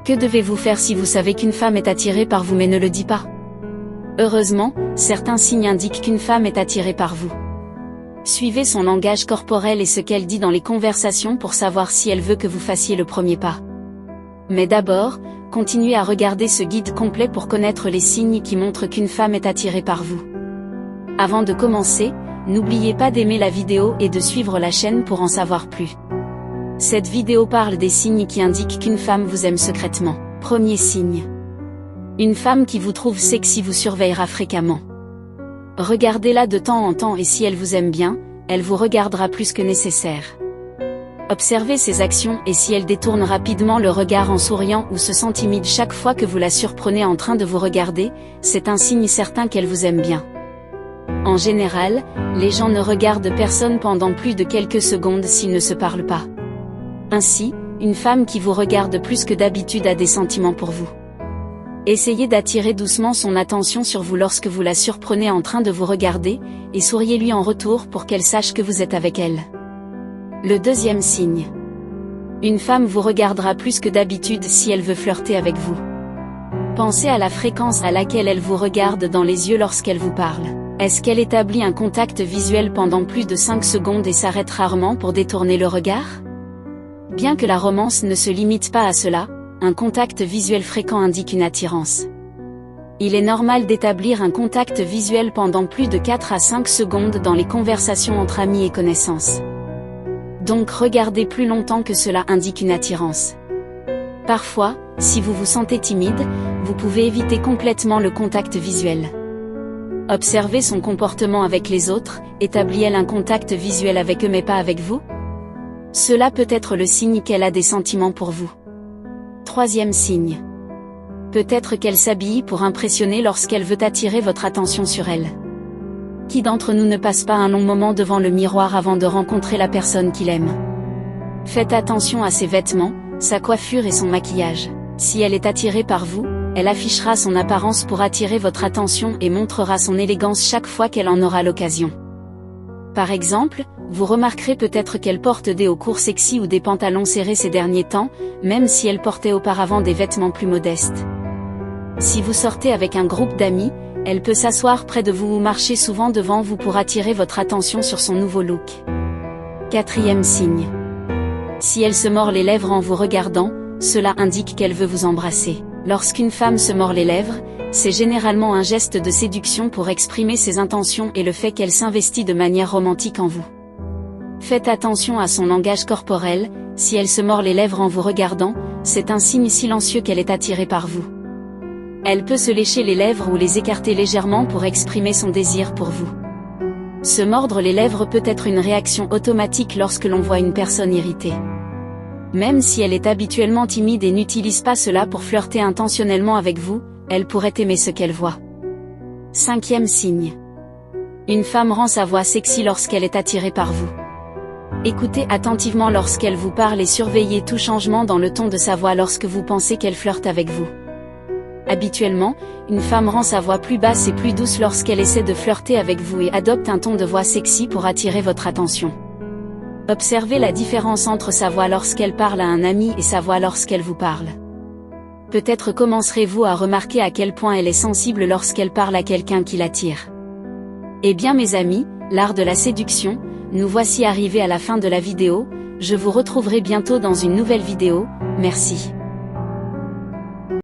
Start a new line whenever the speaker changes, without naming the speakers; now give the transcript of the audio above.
Que devez-vous faire si vous savez qu'une femme est attirée par vous mais ne le dit pas? Heureusement, certains signes indiquent qu'une femme est attirée par vous. Suivez son langage corporel et ce qu'elle dit dans les conversations pour savoir si elle veut que vous fassiez le premier pas. Mais d'abord, continuez à regarder ce guide complet pour connaître les signes qui montrent qu'une femme est attirée par vous. Avant de commencer, n'oubliez pas d'aimer la vidéo et de suivre la chaîne pour en savoir plus. Cette vidéo parle des signes qui indiquent qu'une femme vous aime secrètement. Premier signe. Une femme qui vous trouve sexy vous surveillera fréquemment. Regardez-la de temps en temps et si elle vous aime bien, elle vous regardera plus que nécessaire. Observez ses actions et si elle détourne rapidement le regard en souriant ou se sent timide chaque fois que vous la surprenez en train de vous regarder, c'est un signe certain qu'elle vous aime bien. En général, les gens ne regardent personne pendant plus de quelques secondes s'ils ne se parlent pas. Ainsi, une femme qui vous regarde plus que d'habitude a des sentiments pour vous. Essayez d'attirer doucement son attention sur vous lorsque vous la surprenez en train de vous regarder, et souriez-lui en retour pour qu'elle sache que vous êtes avec elle. Le deuxième signe. Une femme vous regardera plus que d'habitude si elle veut flirter avec vous. Pensez à la fréquence à laquelle elle vous regarde dans les yeux lorsqu'elle vous parle. Est-ce qu'elle établit un contact visuel pendant plus de 5 secondes et s'arrête rarement pour détourner le regard? Bien que la romance ne se limite pas à cela, un contact visuel fréquent indique une attirance. Il est normal d'établir un contact visuel pendant plus de 4 à 5 secondes dans les conversations entre amis et connaissances. Donc regarder plus longtemps que cela indique une attirance. Parfois, si vous vous sentez timide, vous pouvez éviter complètement le contact visuel. Observez son comportement avec les autres, établit-elle un contact visuel avec eux mais pas avec vous? Cela peut être le signe qu'elle a des sentiments pour vous. Troisième signe. Peut-être qu'elle s'habille pour impressionner lorsqu'elle veut attirer votre attention sur elle. Qui d'entre nous ne passe pas un long moment devant le miroir avant de rencontrer la personne qu'il aime? Faites attention à ses vêtements, sa coiffure et son maquillage. Si elle est attirée par vous, elle affichera son apparence pour attirer votre attention et montrera son élégance chaque fois qu'elle en aura l'occasion. Par exemple, vous remarquerez peut-être qu'elle porte des hauts courts sexy ou des pantalons serrés ces derniers temps, même si elle portait auparavant des vêtements plus modestes. Si vous sortez avec un groupe d'amis, elle peut s'asseoir près de vous ou marcher souvent devant vous pour attirer votre attention sur son nouveau look. Quatrième signe. Si elle se mord les lèvres en vous regardant, cela indique qu'elle veut vous embrasser. Lorsqu'une femme se mord les lèvres, c'est généralement un geste de séduction pour exprimer ses intentions et le fait qu'elle s'investit de manière romantique en vous. Faites attention à son langage corporel, si elle se mord les lèvres en vous regardant, c'est un signe silencieux qu'elle est attirée par vous. Elle peut se lécher les lèvres ou les écarter légèrement pour exprimer son désir pour vous. Se mordre les lèvres peut être une réaction automatique lorsque l'on voit une personne irritée. Même si elle est habituellement timide et n'utilise pas cela pour flirter intentionnellement avec vous, elle pourrait aimer ce qu'elle voit. Cinquième signe. Une femme rend sa voix sexy lorsqu'elle est attirée par vous. Écoutez attentivement lorsqu'elle vous parle et surveillez tout changement dans le ton de sa voix lorsque vous pensez qu'elle flirte avec vous. Habituellement, une femme rend sa voix plus basse et plus douce lorsqu'elle essaie de flirter avec vous et adopte un ton de voix sexy pour attirer votre attention. Observez la différence entre sa voix lorsqu'elle parle à un ami et sa voix lorsqu'elle vous parle. Peut-être commencerez-vous à remarquer à quel point elle est sensible lorsqu'elle parle à quelqu'un qui l'attire. Eh bien mes amis, l'art de la séduction, nous voici arrivés à la fin de la vidéo, je vous retrouverai bientôt dans une nouvelle vidéo, merci.